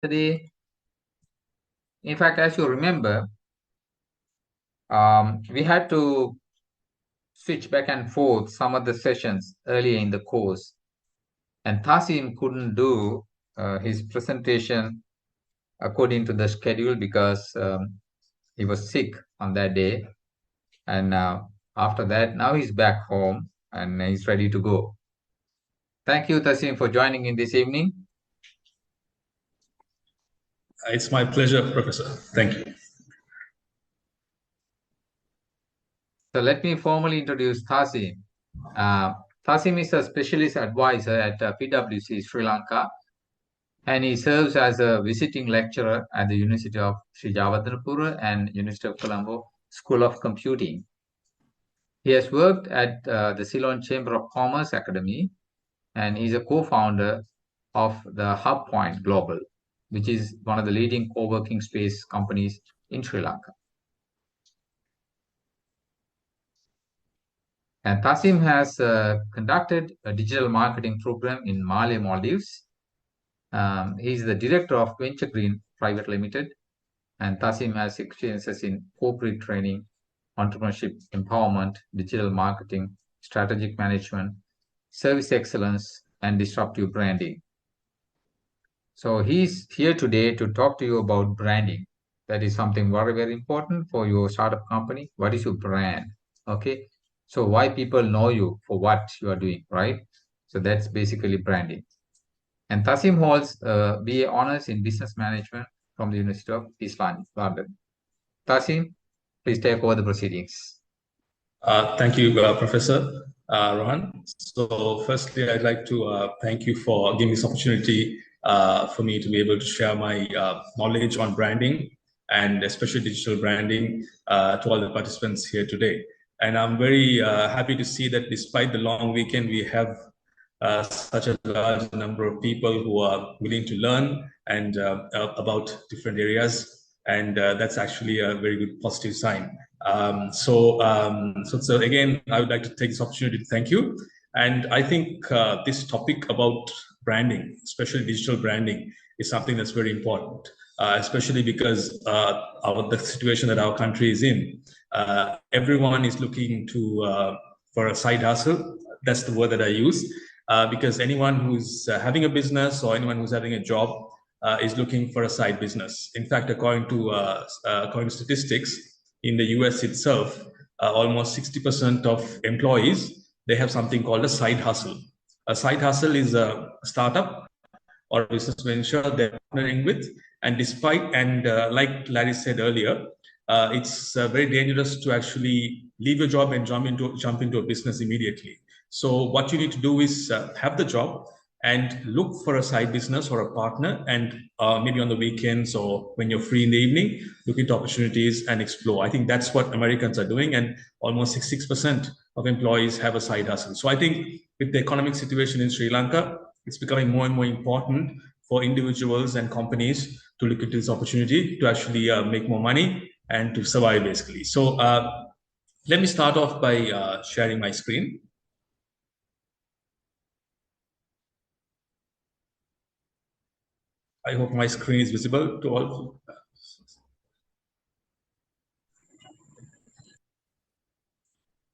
Today, in fact, as you remember, we had to switch back and forth some of the sessions earlier in the course, and Tasim couldn't do his presentation according to the schedule because he was sick on that day. And after that, now he's back home and he's ready to go. Thank you, Tasim, for joining in this evening. It's my pleasure, Professor. Thank you. So let me formally introduce Tasim. Tasim is a specialist advisor at PwC Sri Lanka, and he serves as a visiting lecturer at the University of Sri Jawatanapura and University of Colombo School of Computing. He has worked at the Ceylon Chamber of Commerce Academy, and he's a co-founder of the Hub Point Global, which is one of the leading co-working space companies in Sri Lanka. And Tasim has conducted a digital marketing program in Malé, Maldives. He's the director of Venture Green Private Limited, and Tasim has experiences in corporate training, entrepreneurship, empowerment, digital marketing, strategic management, service excellence, and disruptive branding. So he's here today to talk to you about branding. That is something very, very important for your startup company. What is your brand? Okay. So why people know you for what you are doing, right? So that's basically branding. And Tasim holds BA honors in business management from the University of East London. Tasim, please take over the proceedings. Thank you, Professor Rohan. So firstly, I'd like to thank you for giving this opportunity for me to be able to share my knowledge on branding and especially digital branding to all the participants here today. And I'm very happy to see that despite the long weekend, we have such a large number of people who are willing to learn and about different areas. And that's actually a very good positive sign. So again, I would like to take this opportunity to thank you. And I think this topic about branding, especially digital branding, is something that's very important, especially because the situation that our country is in, everyone is looking to for a side hustle. That's the word that I use, because anyone who's having a business or anyone who's having a job is looking for a side business. In fact, according to statistics, in the US itself, almost 60% of employees, they have something called a side hustle. A side hustle is a startup or a business venture they're partnering with. And like Larry said earlier, it's very dangerous to actually leave your job and jump into a business immediately. So what you need to do is have the job and look for a side business or a partner, and maybe on the weekends or when you're free in the evening, look into opportunities and explore. I think that's what Americans are doing, and almost 66% of employees have a side hustle. So I think with the economic situation in Sri Lanka, it's becoming more and more important for individuals and companies to look into this opportunity to actually make more money and to survive, basically. So let me start off by sharing my screen. I hope my screen is visible to all.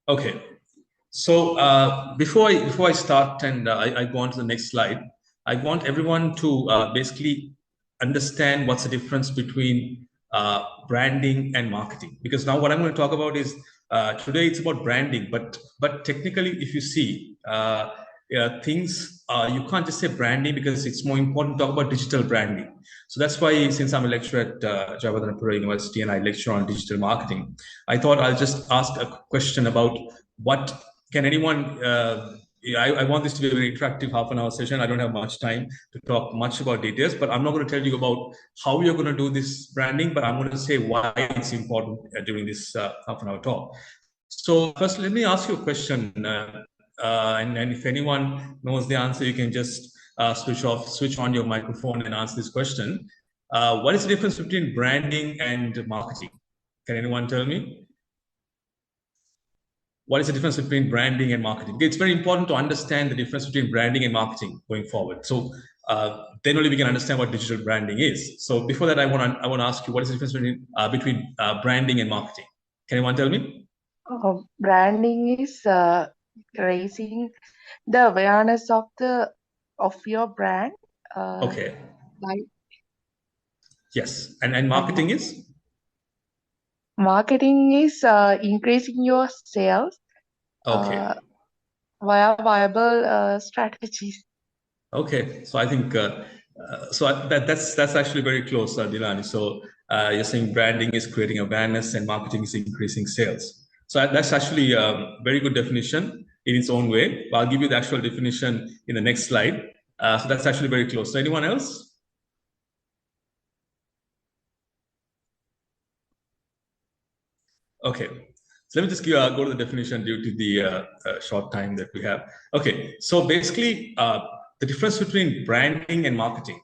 Okay. So before I start and I go on to the next slide, I want everyone to basically understand what's the difference between branding and marketing. Because now what I'm going to talk about is today it's about branding, but technically, if you see things, you can't just say branding because it's more important to talk about digital branding. So that's why, since I'm a lecturer at Jawaharlal University and I lecture on digital marketing, I thought I'll just ask a question about what can anyone. I want this to be a very interactive half-an-hour session. I don't have much time to talk much about details, but I'm not going to tell you about how you're going to do this branding, but I'm going to say why it's important during this half-an-hour talk. So first, let me ask you a question, and if anyone knows the answer, you can just switch on your microphone and answer this question. What is the difference between branding and marketing? Can anyone tell me? What is the difference between branding and marketing? It's very important to understand the difference between branding and marketing going forward. So then only we can understand what digital branding is. So before that, I want to ask you, what is the difference between branding and marketing? Can anyone tell me? Branding is raising the awareness of your brand. Okay. By Yes, and marketing is? Marketing is increasing your sales Okay. via viable strategies. Okay, so I think that's actually very close, Dilani. So you're saying branding is creating awareness and marketing is increasing sales. So that's actually a very good definition in its own way. I'll give you the actual definition in the next slide. So that's actually very close. So anyone else? Okay, so let me just go to the definition due to the short time that we have. Okay, so basically the difference between branding and marketing.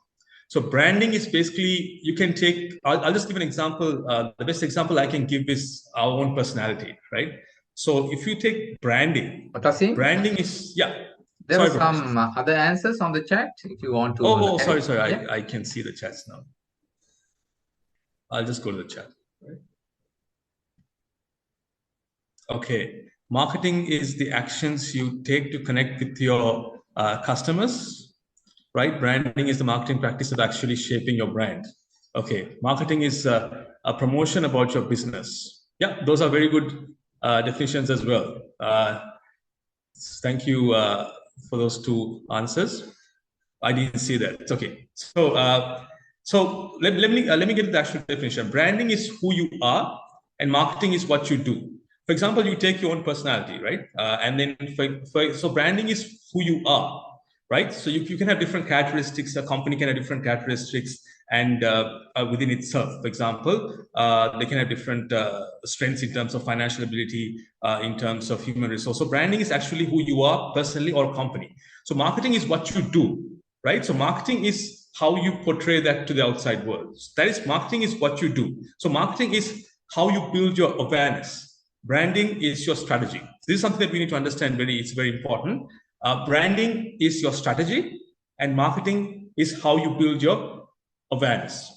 So branding is basically, you can take, I'll just give an example. The best example I can give is our own personality, right? So if you take branding, Tasim? branding is, yeah. There are some other answers on the chat if you want to. Oh, sorry. Yeah. I can see the chats now. I'll just go to the chat. Right? Okay, marketing is the actions you take to connect with your customers, right? Branding is the marketing practice of actually shaping your brand. Okay, marketing is a promotion about your business. Yeah, those are very good definitions as well. Thank you for those two answers. I didn't see that. It's okay. So let me get to the actual definition. Branding is who you are, and marketing is what you do. For example, you take your own personality, right? And then so branding is who you are, right? So you can have different characteristics. A company can have different characteristics, and within itself, for example, they can have different strengths in terms of financial ability, in terms of human resource. So branding is actually who you are personally or a company. So marketing is what you do, right? So marketing is how you portray that to the outside world. That is, marketing is what you do. So marketing is how you build your awareness. Branding is your strategy. This is something that we need to understand. It's very important. Branding is your strategy, and marketing is how you build your awareness.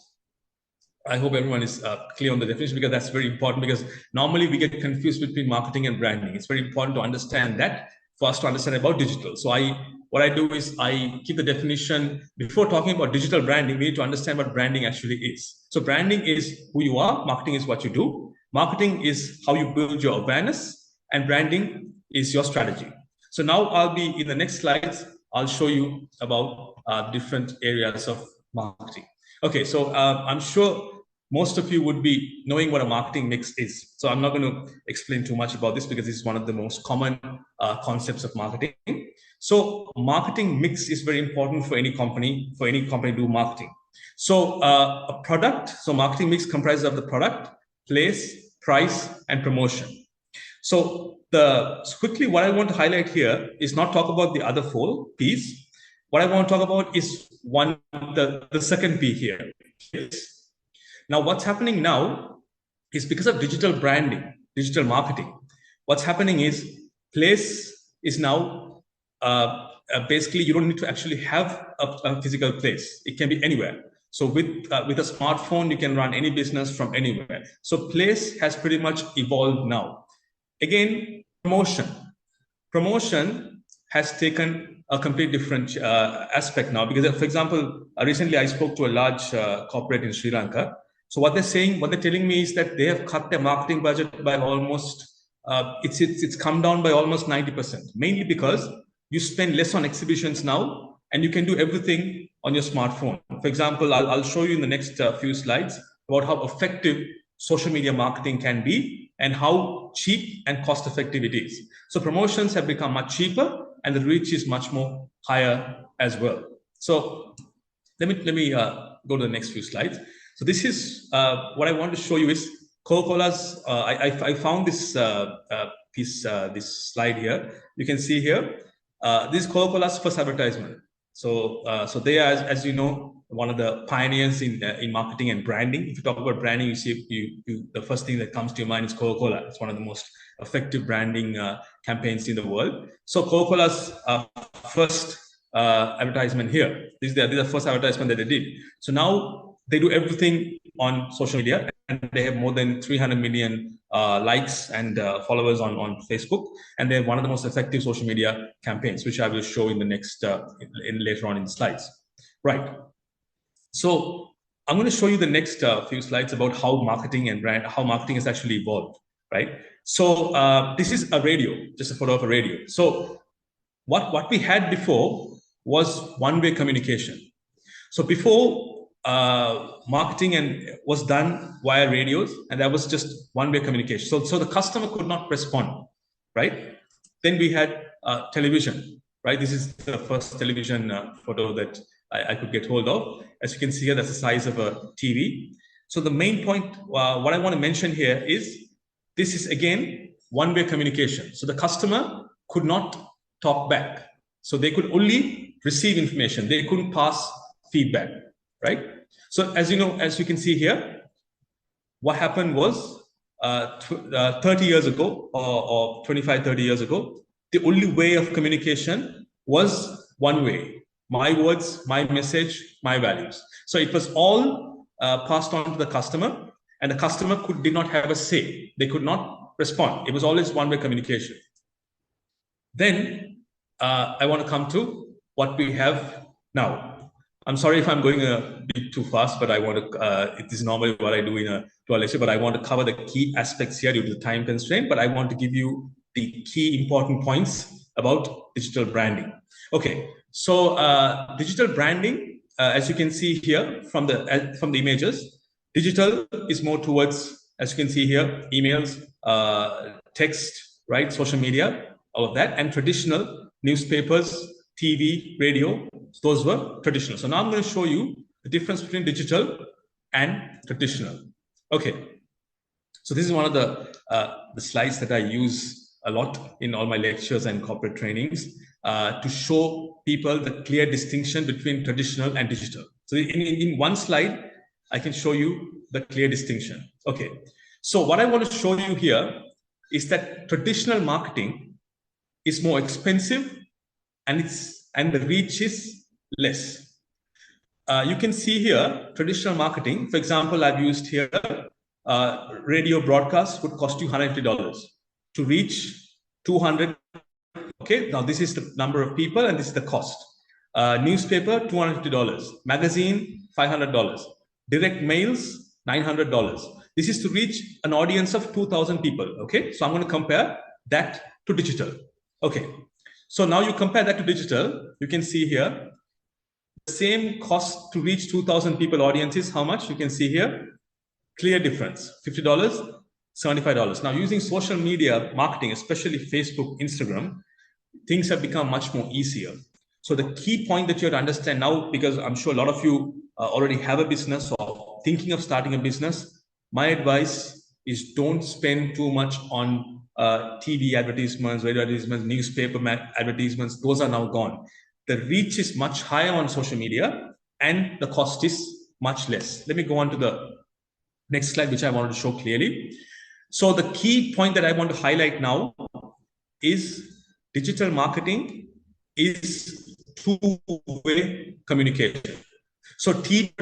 I hope everyone is clear on the definition, because that's very important, because normally we get confused between marketing and branding. It's very important to understand that for us to understand about digital. So what I do is I keep the definition. Before talking about digital branding, we need to understand what branding actually is. So branding is who you are, marketing is what you do. Marketing is how you build your awareness, and branding is your strategy. So now I'll be in the next slides, I'll show you about different areas of marketing. Okay, so I'm sure most of you would be knowing what a marketing mix is. So I'm not going to explain too much about this, because this is one of the most common concepts of marketing. So marketing mix is very important for any company to do marketing. So a product, so marketing mix comprises of the product, place, price, and promotion. So quickly, what I want to highlight here is not talk about the other four P's. What I want to talk about is the second P here. Now, what's happening now is, because of digital branding, digital marketing, what's happening is place is now basically, you don't need to actually have a physical place. It can be anywhere. So with a smartphone, you can run any business from anywhere. So place has pretty much evolved now. Again, promotion has taken a completely different aspect now, because, for example, recently I spoke to a large corporate in Sri Lanka. So what they're telling me is that they have cut their marketing budget by almost, it's come down by almost 90%, mainly because you spend less on exhibitions now, and you can do everything on your smartphone. For example, I'll show you in the next few slides about how effective social media marketing can be, and how cheap and cost effective it is. So promotions have become much cheaper, and the reach is much more higher as well. So let me go to the next few slides. So this is what I want to show you is Coca-Cola's. I found this this slide here. You can see here. This is Coca-Cola's first advertisement. So they are, as you know, one of the pioneers in marketing and branding. If you talk about branding, you see the first thing that comes to your mind is Coca-Cola. It's one of the most effective branding campaigns in the world. So Coca-Cola's first advertisement here. This is the first advertisement that they did. So now they do everything on social media, and they have more than 300 million likes and followers on Facebook, and they're one of the most effective social media campaigns, which I will show in the next later on in the slides. Right. So I'm going to show you the next few slides about how marketing has actually evolved. Right. So this is a radio, just a photo of a radio. So what we had before was one-way communication. So before, marketing was done via radios, and that was just one-way communication. So the customer could not respond, right? Then we had television, right? This is the first television photo that I could get hold of. As you can see here, that's the size of a TV. So the main point, what I want to mention here is, this is again one-way communication. So the customer could not talk back. So they could only receive information. They couldn't pass feedback, right? So as you can see here, what happened was 30 years ago or 25, 30 years ago, the only way of communication was one way. My words, my message, my values. So it was all passed on to the customer, and the customer did not have a say. They could not respond. It was always one-way communication. Then I want to come to what we have now. I'm sorry if I'm going a bit too fast, but I want to, it is normally what I do in a lecture, but I want to cover the key aspects here due to the time constraint, but I want to give you the key important points about digital branding. Okay, so digital branding, as you can see here from the images, digital is more towards, as you can see here, emails, text, right, social media, all of that, and traditional newspapers, TV, radio, those were traditional. So now I'm going to show you the difference between digital and traditional. Okay, so this is one of the slides that I use a lot in all my lectures and corporate trainings to show people the clear distinction between traditional and digital. So in one slide, I can show you the clear distinction. Okay, so what I want to show you here is that traditional marketing is more expensive, and the reach is less. You can see here traditional marketing. For example, I've used here radio broadcast would cost you $150 to reach 200. Okay, now this is the number of people and this is the cost. Newspaper $250, magazine $500, direct mails $900. This is to reach an audience of 2,000 people. Okay, so I'm going to compare that to digital. Okay, so now you compare that to digital, you can see here the same cost to reach 2,000 people audiences. How much? You can see here, clear difference, $50, $75. Now using social media marketing, especially Facebook, Instagram, things have become much more easier. So the key point that you have to understand now, because I'm sure a lot of you already have a business or thinking of starting a business, my advice is don't spend too much on TV advertisements, radio advertisements, newspaper advertisements. Those are now gone. The reach is much higher on social media and the cost is much less. Let me go on to the next slide, which I wanted to show clearly. So the key point that I want to highlight now is digital marketing is two-way communication. So TV,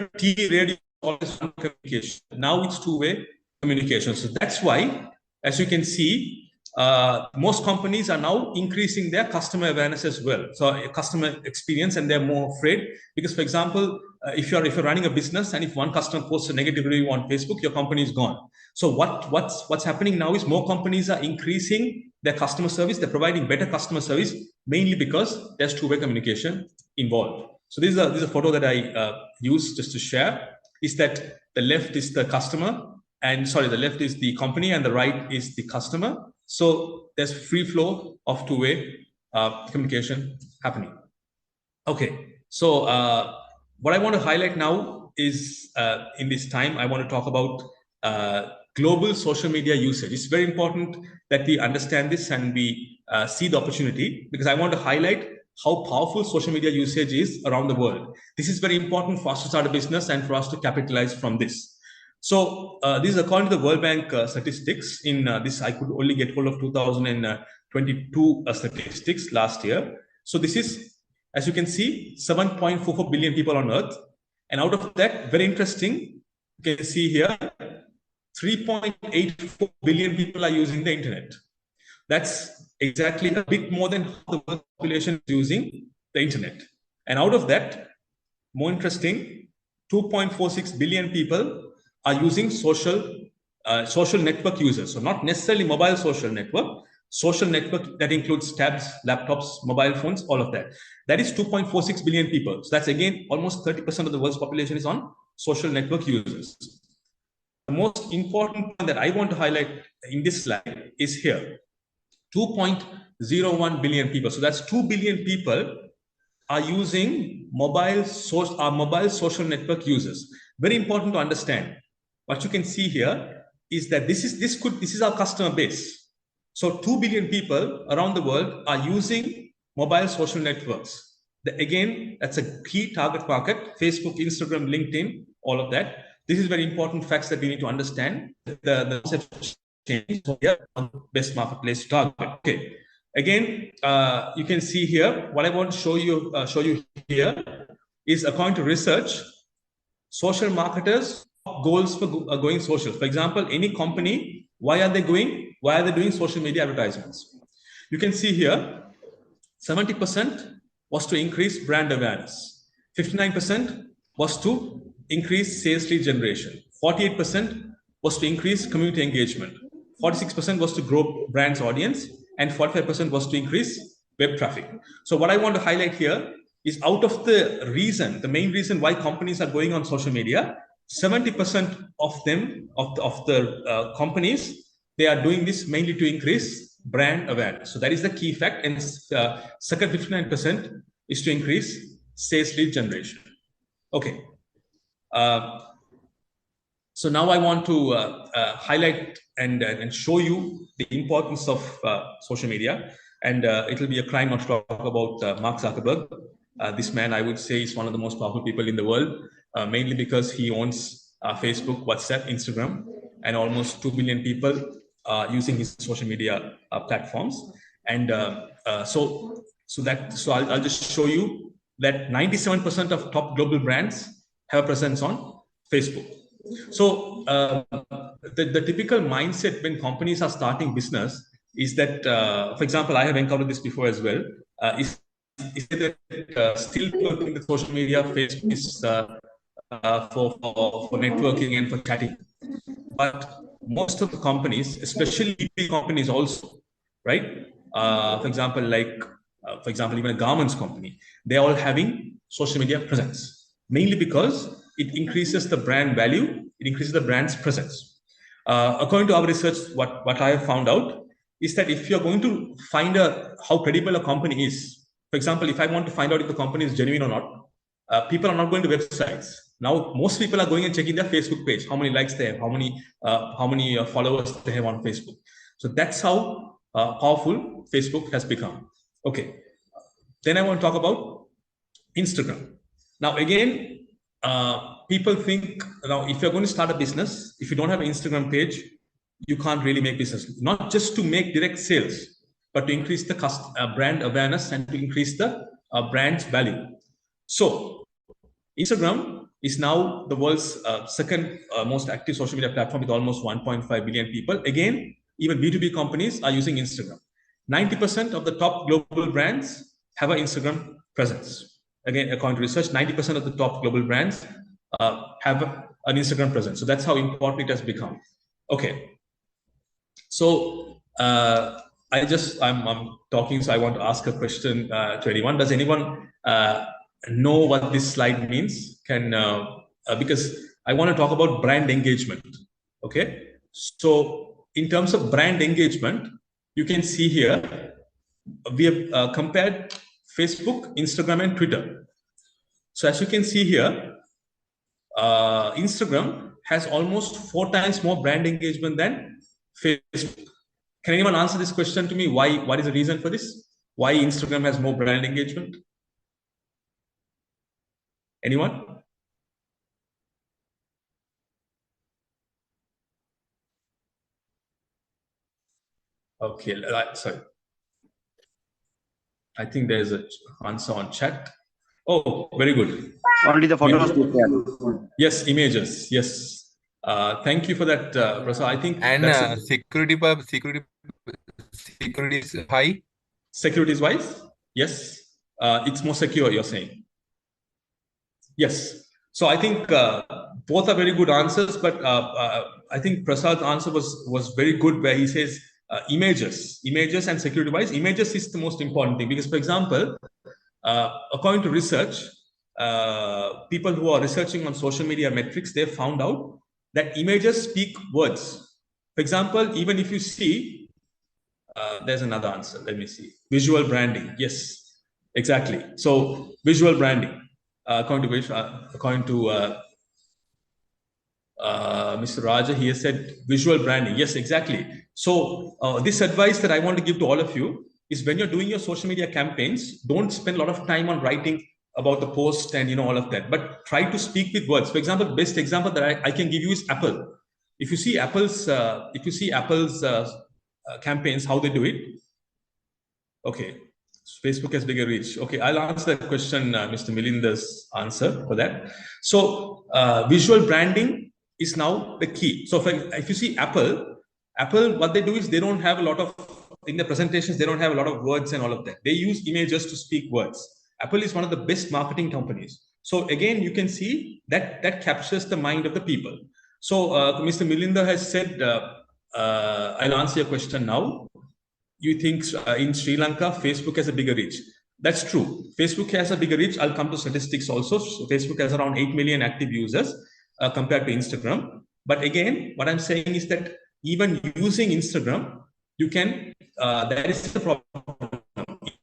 radio, always one communication. Now it's two-way communication. So that's why, as you can see, most companies are now increasing their customer awareness as well. So customer experience, and they're more afraid because, for example, if you're running a business and if one customer posts a negative review on Facebook, your company is gone. So what's happening now is more companies are increasing their customer service. They're providing better customer service, mainly because there's two-way communication involved. So this is a photo that I use just to share. Is that the left is the customer, and sorry, the left is the company, and the right is the customer. So there's free flow of two-way communication happening. Okay, so what I want to highlight now is in this time, I want to talk about global social media usage. It's very important that we understand this and we see the opportunity, because I want to highlight how powerful social media usage is around the world. This is very important for us to start a business and for us to capitalize from this. So this is according to the World Bank statistics. In this, I could only get hold of 2022 statistics last year. So this is As you can see, 7.44 billion people on Earth. And out of that, very interesting, you can see here, 3.84 billion people are using the internet. That's exactly a bit more than half the world population is using the internet. And out of that, more interesting, 2.46 billion people are using social network users. So not necessarily mobile social network that includes tabs, laptops, mobile phones, all of that. That is 2.46 billion people. So that's again, almost 30% of the world's population is on social network users. The most important point that I want to highlight in this slide is here. 2.01 billion people. So that's 2 billion people are using mobile social network users. Very important to understand. What you can see here is that this is our customer base. So 2 billion people around the world are using mobile social networks. Again, that's a key target market: Facebook, Instagram, LinkedIn, all of that. This is very important facts that we need to understand. The concept change here on the best marketplace to target. Okay. Again, you can see here, what I want to show you here is, according to research, social marketers goals for going social. For example, any company, why are they doing social media advertisements? You can see here, 70% was to increase brand awareness. 59% was to increase sales lead generation. 48% was to increase community engagement. 46% was to grow brand's audience, and 45% was to increase web traffic. So what I want to highlight here is, out of the main reason why companies are going on social media, 70% of them, of the companies, they are doing this mainly to increase brand awareness. So that is the key fact. And second 59% is to increase sales lead generation. Okay. So now I want to highlight and show you the importance of social media. And it will be a crime not to talk about Mark Zuckerberg. This man, I would say, is one of the most powerful people in the world, mainly because he owns Facebook, WhatsApp, Instagram, and almost 2 billion people using his social media platforms. And so I'll just show you that 97% of top global brands have a presence on Facebook. So the typical mindset when companies are starting business is that, for example, I have encountered this before as well, is that still working with social media, Facebook is for networking and for chatting. But most of the companies, especially big companies also, right? For example, even a garments company, they're all having social media presence, mainly because it increases the brand value, it increases the brand's presence. According to our research, what I have found out is that if you're going to find how credible a company is, for example, if I want to find out if the company is genuine or not, people are not going to websites. Now, most people are going and checking their Facebook page, how many likes they have, how many followers they have on Facebook. So that's how powerful Facebook has become. Okay. Then I want to talk about Instagram. Now, again, people think, now, if you're going to start a business, if you don't have an Instagram page, you can't really make business. Not just to make direct sales, but to increase the brand awareness and to increase the brand's value. So Instagram is now the world's second most active social media platform with almost 1.5 billion people. Again, even B2B companies are using Instagram. 90% of the top global brands have an Instagram presence. Again, according to research, 90% of the top global brands have an Instagram presence. So that's how important it has become. Okay. So I'm talking, so I want to ask a question to anyone. Does anyone know what this slide means? Because I want to talk about brand engagement. Okay. So in terms of brand engagement, you can see here, we have compared Facebook, Instagram, and Twitter. So as you can see here, Instagram has almost 4 times more brand engagement than Facebook. Can anyone answer this question to me? Why? What is the reason for this? Why Instagram has more brand engagement? Anyone? Okay, sorry. I think there's an answer on chat. Oh, very good. Only the photos they share. Yes, images. Yes. Thank you for that, Prasad. I think And security is high. Securities wise, yes, it's more secure. You're saying, yes. So I think both are very good answers, but I think Prasad's answer was very good, where he says images and security wise. Images is the most important thing, because, for example, according to research, people who are researching on social media metrics, they found out that images speak words. For example, even if you see, there's another answer. Let me see. Visual branding. Yes, exactly. So visual branding, according to Mr. Raja, he has said visual branding. Yes, exactly. So this advice that I want to give to all of you is, when you're doing your social media campaigns, don't spend a lot of time on writing about the post and all of that, but try to speak with words. For example, the best example that I can give you is Apple. If you see Apple's campaigns, how they do it. Okay, Facebook has bigger reach. Okay, I'll answer that question, Mr. Milinda's answer for that. So visual branding is now the key. So if you see Apple, what they do is, they don't have a lot of, in the presentations, they don't have a lot of words and all of that. They use images to speak words. Apple is one of the best marketing companies. So again, you can see that captures the mind of the people. So Mr. Milinda has said, I'll answer your question now. You think in Sri Lanka, Facebook has a bigger reach. That's true. Facebook has a bigger reach. I'll come to statistics also. So Facebook has around 8 million active users compared to Instagram. But again, what I'm saying is that even using Instagram, you can, that is the problem.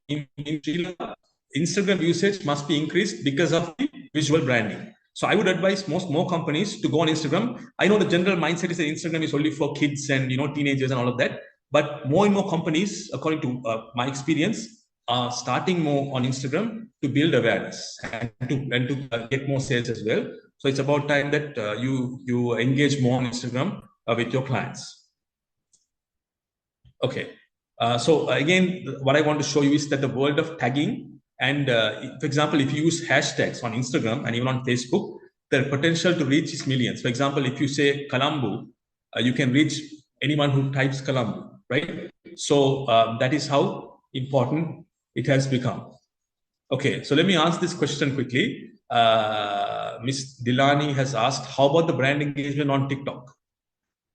In Sri Lanka, Instagram usage must be increased because of the visual branding. So I would advise more companies to go on Instagram. I know the general mindset is that Instagram is only for kids and teenagers and all of that. But more and more companies, according to my experience, are starting more on Instagram to build awareness and to get more sales as well. So it's about time that you engage more on Instagram with your clients. Okay. So again, what I want to show you is that the world of tagging, and for example, if you use hashtags on Instagram and even on Facebook, the potential to reach is millions. For example, if you say Colombo, you can reach anyone who types Colombo, right? So that is how important it has become. Okay, so let me answer this question quickly. Ms. Dilani has asked, how about the brand engagement on TikTok?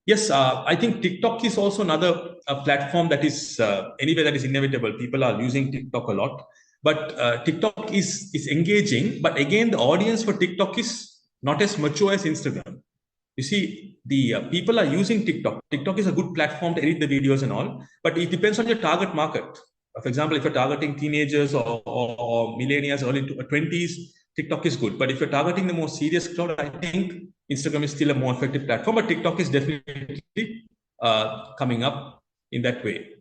Yes, I think TikTok is also another platform that is anyway that is inevitable. People are using TikTok a lot, but TikTok is engaging. But again, the audience for TikTok is not as mature as Instagram. You see, the people are using TikTok. TikTok is a good platform to edit the videos and all, but it depends on your target market. For example, if you're targeting teenagers or millennials, early 20s, TikTok is good. But if you're targeting the more serious crowd, I think Instagram is still a more effective platform, but TikTok is definitely coming up in that way.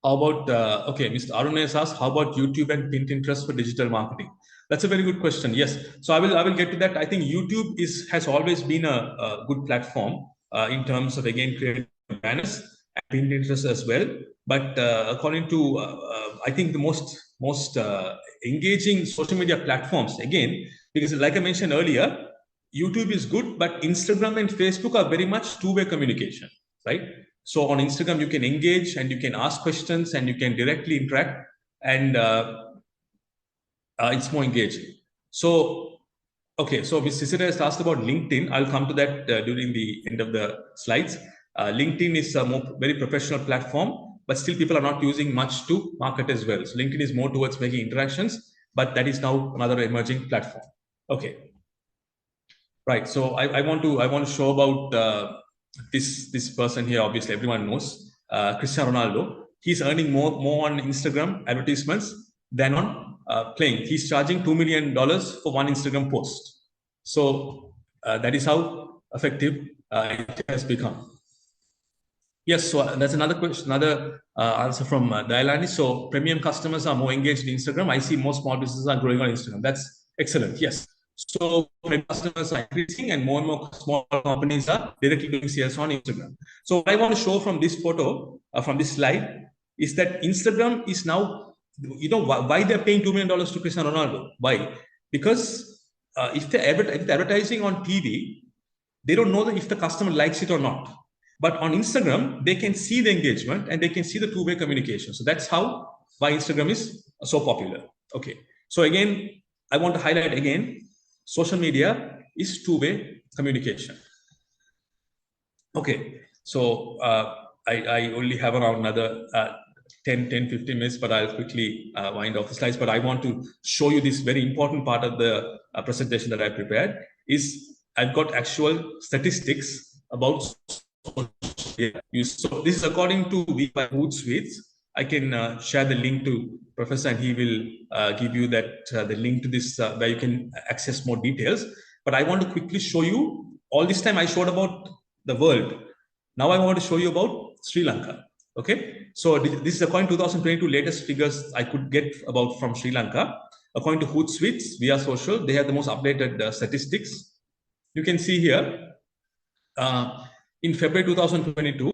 How about, okay, Mr. Arun has asked, how about YouTube and Pinterest for digital marketing? That's a very good question. Yes. So I will get to that. I think YouTube has always been a good platform in terms of, again, creating awareness, and Pinterest as well. But according to, I think the most engaging social media platforms, again, because like I mentioned earlier, YouTube is good, but Instagram and Facebook are very much two-way communication, right? So on Instagram, you can engage and you can ask questions and you can directly interact, and it's more engaging. So, okay, so Ms. Cicera has asked about LinkedIn. I'll come to that during the end of the slides. LinkedIn is a very professional platform, but still people are not using much to market as well. So LinkedIn is more towards making interactions, but that is now another emerging platform. Okay. Right. So I want to show about this person here. Obviously, everyone knows Cristiano Ronaldo. He's earning more on Instagram advertisements than on playing. He's charging $2 million for one Instagram post. So that is how effective it has become. Yes, so that's another question, another answer from Dailani. So premium customers are more engaged in Instagram. I see more small businesses are growing on Instagram. That's excellent. Yes. So premium customers are increasing and more small companies are directly doing sales on Instagram. So what I want to show from this photo, from this slide, is that Instagram is now, why they're paying $2 million to Cristiano Ronaldo? Why? Because if they're advertising on TV, they don't know that if the customer likes it or not. But on Instagram, they can see the engagement and they can see the two-way communication. So that's why Instagram is so popular. Okay. So again, I want to highlight again, social media is two-way communication. Okay. So I only have around another 10-15 minutes, but I'll quickly wind off the slides. But I want to show you this very important part of the presentation that I prepared is I've got actual statistics about use. So this is according to Hootsuite. I can share the link to Professor, and he will give you that the link to this where you can access more details. But I want to quickly show you. All this time I showed about the world. Now I want to show you about Sri Lanka. Okay, so this is according to 2022 latest figures I could get about from Sri Lanka. According to Hootsuite, via social, they have the most updated statistics. You can see here. In February 2022,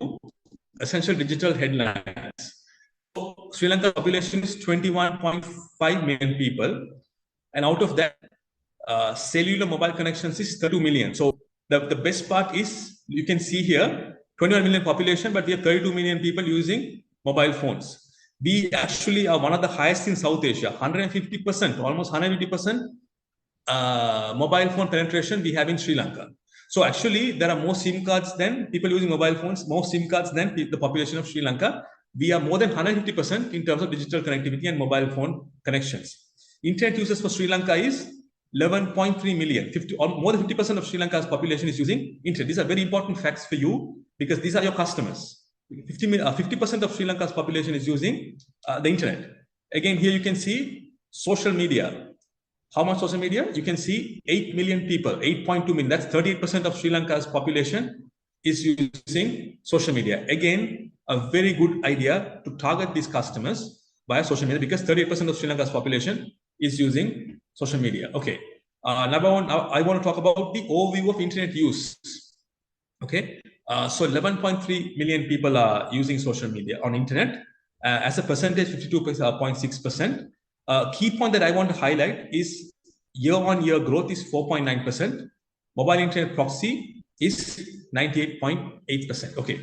essential digital headlines. So Sri Lanka's population is 21.5 million people, and out of that, cellular mobile connections is 32 million. So the best part is you can see here 21 million population, but we have 32 million people using mobile phones. We actually are one of the highest in South Asia, 150%, almost 150% mobile phone penetration we have in Sri Lanka. So actually, there are more SIM cards than people using mobile phones, more SIM cards than the population of Sri Lanka. We are more than 150% in terms of digital connectivity and mobile phone connections. Internet users for Sri Lanka is 11.3 million. More than 50% of Sri Lanka's population is using internet. These are very important facts for you because these are your customers. 50% of Sri Lanka's population is using the internet. Again, here you can see social media. How much social media? You can see 8 million people, 8.2 million. That's 38% of Sri Lanka's population is using social media. Again, a very good idea to target these customers via social media because 38% of Sri Lanka's population is using social media. Okay. Number one, I want to talk about the overview of internet use. Okay. So 11.3 million people are using social media on internet. As a percentage, 52.6%. Key point that I want to highlight is year-on-year growth is 4.9%. Mobile internet proxy is 98.8%. Okay.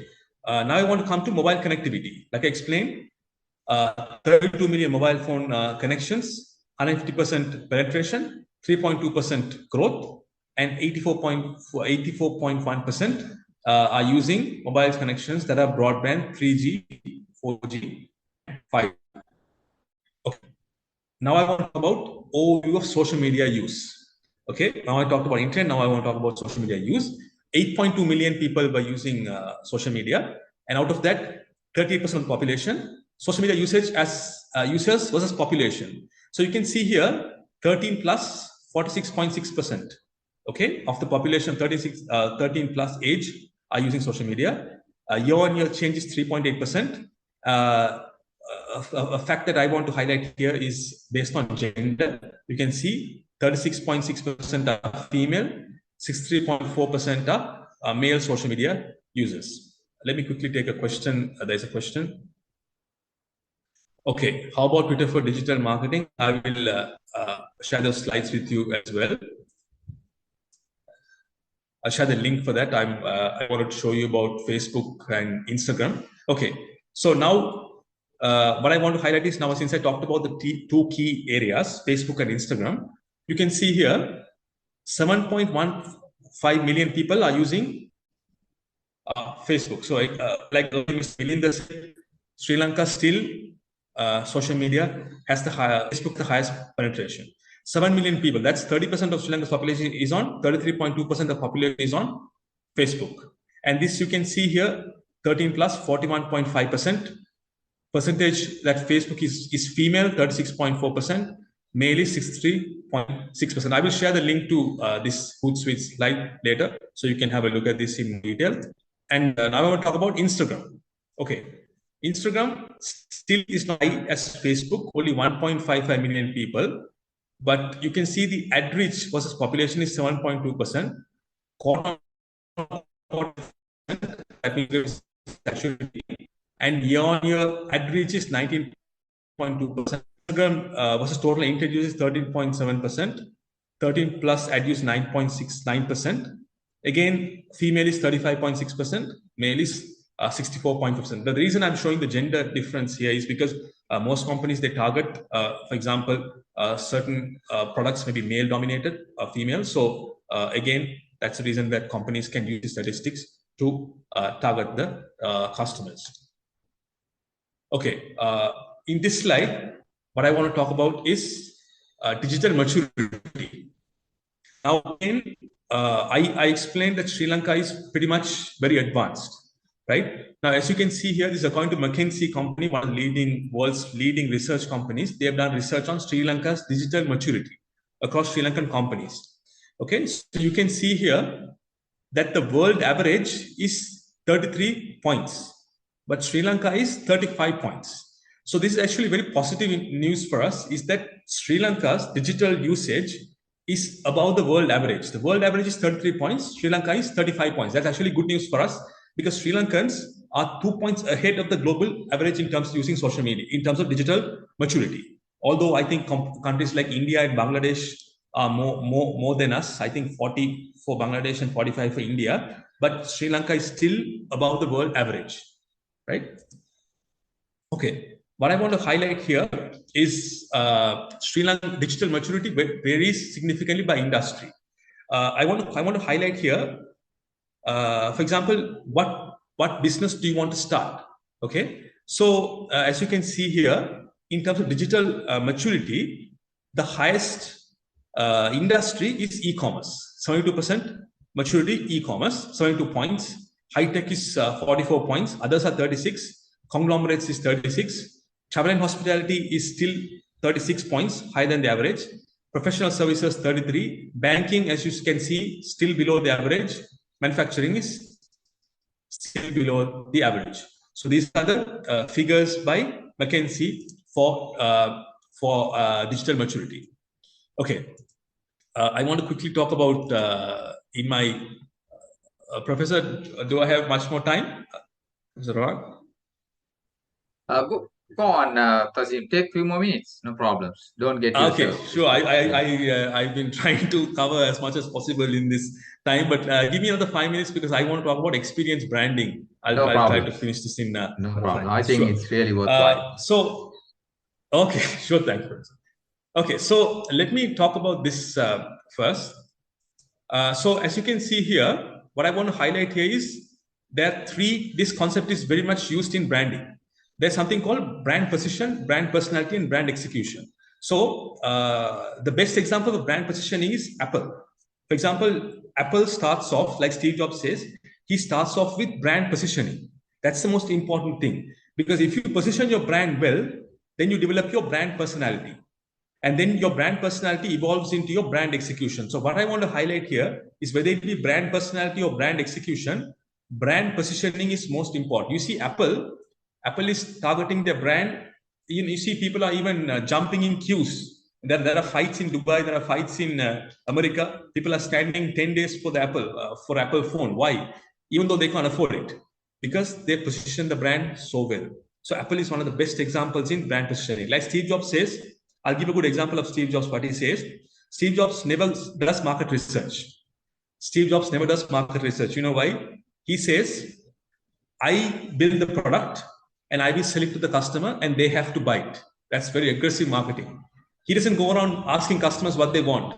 Now I want to come to mobile connectivity. Like I explained, 32 million mobile phone connections, 150% penetration, 3.2% growth, and 84.1% are using mobile connections that are broadband 3G, 4G, 5G. Okay. Now I want to talk about overview of social media use. Okay. Now I talked about internet. Now I want to talk about social media use. 8.2 million people were using social media, and out of that, 38% of the population. Social media usage as users versus population. So you can see here, 13 plus 46.6%. Okay, of the population 13 plus age are using social media. Year-on-year change is 3.8%. A fact that I want to highlight here is based on gender. You can see 36.6% are female, 63.4% are male social media users. Let me quickly take a question. There's a question. Okay, how about Twitter for digital marketing? I will share those slides with you as well. I'll share the link for that. I wanted to show you about Facebook and Instagram. Okay, so now what I want to highlight is now, since I talked about the two key areas, Facebook and Instagram, you can see here 7.15 million people are using Facebook. So like Milinder said, Sri Lanka still social media has the Facebook the highest penetration. 7 million people, that's 30% of Sri Lanka's population is on, 33.2% of the population is on Facebook. And this you can see here, 13 plus 41.5%. Percentage that Facebook is female, 36.4%, male is 63.6%. I will share the link to this Hootsuite slide later, so you can have a look at this in detail. And now I want to talk about Instagram. Okay, Instagram still is not high as Facebook, only 1.55 million people, but you can see the ad reach versus population is 7.2%. That means actually, and year-on-year ad reach is 19.2%. Instagram versus total intent use is 13.7%. 13 plus ad use 9.69%. Again, female is 35.6%, male is 64.5%. The reason I'm showing the gender difference here is because most companies, they target, for example, certain products may be male dominated or female. So again, that's the reason that companies can use the statistics to target the customers. Okay, in this slide, what I want to talk about is digital maturity. Now, again, I explained that Sri Lanka is pretty much very advanced, right? Now, as you can see here, this is according to McKinsey company, one of the world's leading research companies. They have done research on Sri Lanka's digital maturity across Sri Lankan companies. Okay, so you can see here that the world average is 33 points, but Sri Lanka is 35 points. So this is actually very positive news for us, is that Sri Lanka's digital usage is above the world average. The world average is 33 points. Sri Lanka is 35 points. That's actually good news for us because Sri Lankans are 2 points ahead of the global average in terms of using social media, in terms of digital maturity. Although I think countries like India and Bangladesh are more than us. I think 40 for Bangladesh and 45 for India, but Sri Lanka is still above the world average, right? Okay. What I want to highlight here is Sri Lanka digital maturity varies significantly by industry. I want to highlight here, for example, what business do you want to start? Okay, so as you can see here, in terms of digital maturity, the highest industry is e-commerce, 72% maturity e-commerce, 72 points. High tech is 44 points. Others are 36. Conglomerates is 36. Travel and hospitality is still 36 points, higher than the average. Professional services, 33. Banking, as you can see, still below the average. Manufacturing is still below the average. So these are the figures by McKinsey for digital maturity. Okay, I want to quickly talk about in my Professor, do I have much more time? Professor Rohan? Go on, Tazim. Take a few more minutes. No problems. Don't get yourself. Okay, sure. I've been trying to cover as much as possible in this time, but give me another 5 minutes because I want to talk about experience branding. I'll try to finish this in no problem. I think it's really worthwhile. Okay, sure. Thank you. Okay, so let me talk about this first. So as you can see here, what I want to highlight here is this concept is very much used in branding. There's something called brand position, brand personality, and brand execution. So the best example of brand positioning is Apple. For example, Apple starts off, like Steve Jobs says, he starts off with brand positioning. That's the most important thing. Because if you position your brand well, then you develop your brand personality. And then your brand personality evolves into your brand execution. So what I want to highlight here is whether it be brand personality or brand execution, brand positioning is most important. You see, Apple is targeting their brand. You see, people are even jumping in queues. There are fights in Dubai. There are fights in America. People are standing 10 days for the Apple phone. Why? Even though they can't afford it, because they position the brand so well. So Apple is one of the best examples in brand positioning. Like Steve Jobs says, I'll give a good example of Steve Jobs, what he says. Steve Jobs never does market research. Steve Jobs never does market research. You know why? He says, I build the product and I will sell it to the customer and they have to buy it. That's very aggressive marketing. He doesn't go around asking customers what they want.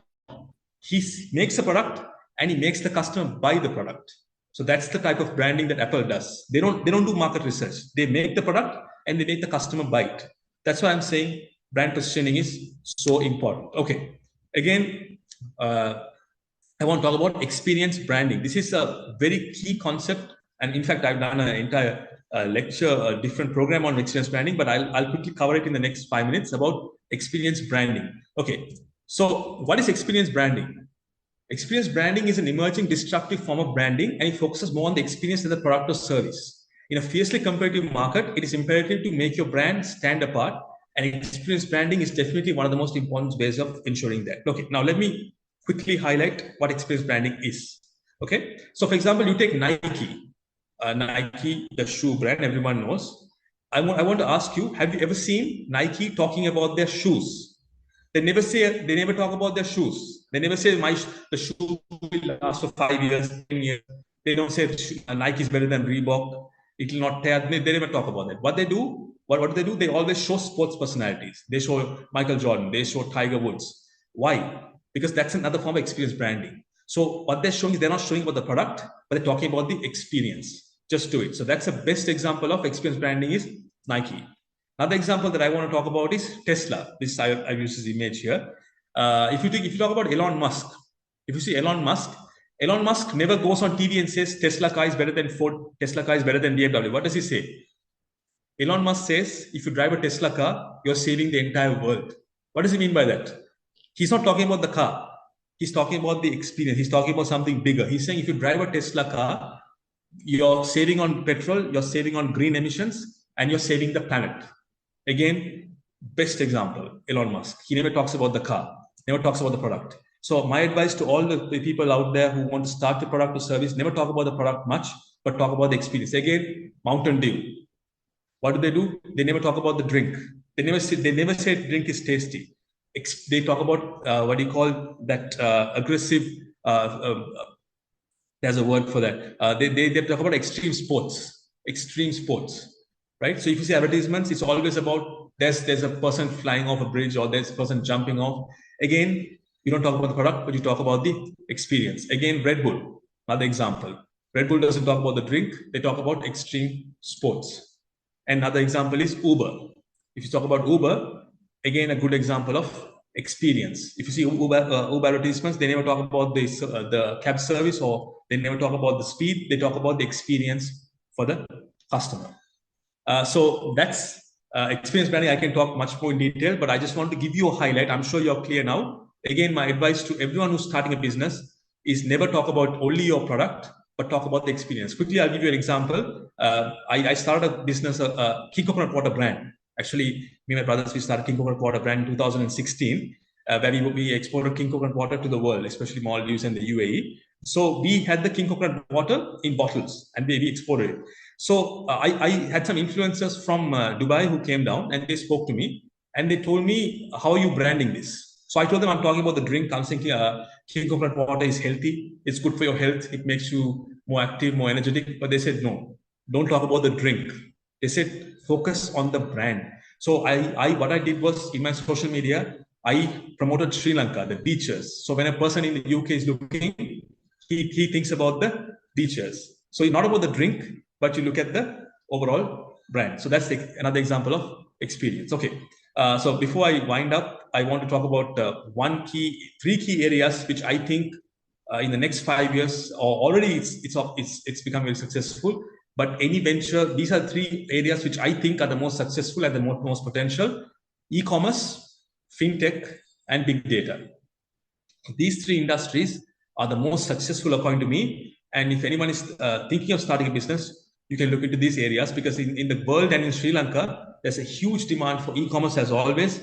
He makes a product and he makes the customer buy the product. So that's the type of branding that Apple does. They don't do market research. They make the product and they make the customer buy it. That's why I'm saying brand positioning is so important. Okay. Again, I want to talk about experience branding. This is a very key concept. And in fact, I've done an entire lecture, a different program on experience branding, but I'll quickly cover it in the next 5 minutes about experience branding. Okay. So what is experience branding? Experience branding is an emerging disruptive form of branding, and it focuses more on the experience than the product or service. In a fiercely competitive market, it is imperative to make your brand stand apart, and experience branding is definitely one of the most important ways of ensuring that. Okay, now let me quickly highlight what experience branding is. Okay, so for example, you take Nike. Nike, the shoe brand, everyone knows. I want to ask you, have you ever seen Nike talking about their shoes? They never talk about their shoes. They never say the shoe will last for 5 years, 10 years. They don't say Nike is better than Reebok. It will not tear. They never talk about that. What they do, what do they do? They always show sports personalities. They show Michael Jordan. They show Tiger Woods. Why? Because that's another form of experience branding. So what they're showing is they're not showing about the product, but they're talking about the experience. Just do it. So that's the best example of experience branding is Nike. Another example that I want to talk about is Tesla. This I've used this image here. If you talk about Elon Musk, if you see Elon Musk never goes on TV and says Tesla car is better than Ford, Tesla car is better than BMW. What does he say? Elon Musk says, if you drive a Tesla car, you're saving the entire world. What does he mean by that? He's not talking about the car. He's talking about the experience. He's talking about something bigger. He's saying if you drive a Tesla car, you're saving on petrol, you're saving on green emissions, and you're saving the planet. Again, best example, Elon Musk. He never talks about the car, never talks about the product. So my advice to all the people out there who want to start the product or service, never talk about the product much, but talk about the experience. Again, Mountain Dew. What do? They never talk about the drink. They never say drink is tasty. They talk about what do you call that aggressive, there's a word for that. They talk about extreme sports, right? So if you see advertisements, it's always about there's a person flying off a bridge or there's a person jumping off. Again, you don't talk about the product, but you talk about the experience. Again, Red Bull, another example. Red Bull doesn't talk about the drink, they talk about extreme sports. And another example is Uber. If you talk about Uber, again, a good example of experience. If you see Uber advertisements, they never talk about the cab service or they never talk about the speed. They talk about the experience for the customer. So that's experience branding. I can talk much more in detail, but I just want to give you a highlight. I'm sure you're clear now. Again, my advice to everyone who's starting a business is never talk about only your product, but talk about the experience. Quickly, I'll give you an example. I started a business, King Coconut Water brand. Actually, me and my brothers, we started King Coconut Water brand in 2016, where we exported King Coconut Water to the world, especially Maldives and the UAE. So we had the King Coconut Water in bottles and we exported it. So I had some influencers from Dubai who came down and they spoke to me and they told me, how are you branding this? So I told them, I'm talking about the drink. I'm thinking King Coconut Water is healthy. It's good for your health. It makes you more active, more energetic. But they said, no, don't talk about the drink. They said, focus on the brand. So what I did was in my social media, I promoted Sri Lanka, the beaches. So when a person in the UK is looking, he thinks about the beaches. So it's not about the drink, but you look at the overall brand. So that's another example of experience. Okay. So before I wind up, I want to talk about three key areas which I think in the next 5 years, or already it's become very successful. But any venture, these are three areas which I think are the most successful and the most potential: e-commerce, fintech, and big data. These three industries are the most successful according to me. And if anyone is thinking of starting a business, you can look into these areas, because in the world and in Sri Lanka, there's a huge demand for e-commerce as always,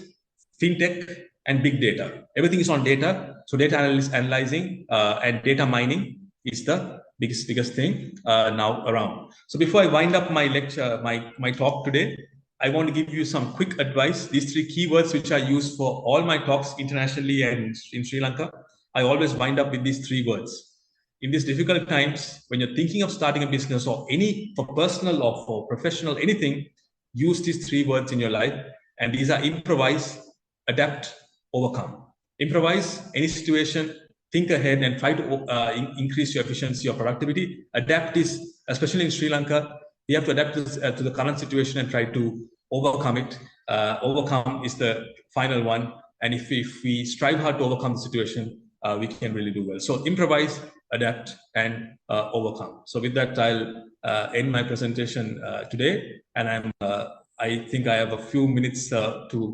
fintech, and big data. Everything is on data. So data analyzing and data mining is the biggest thing now around. So before I wind up my lecture, my talk today, I want to give you some quick advice. These three keywords which I use for all my talks internationally and in Sri Lanka, I always wind up with these three words. In these difficult times, when you're thinking of starting a business or for personal or for professional, anything, use these three words in your life. And these are improvise, adapt, overcome. Improvise any situation, think ahead and try to increase your efficiency or productivity. Adapt is, especially in Sri Lanka, we have to adapt to the current situation and try to overcome it. Overcome is the final one. And if we strive hard to overcome the situation, we can really do well. So improvise, adapt, and overcome. So with that, I'll end my presentation today. And I think I have a few minutes to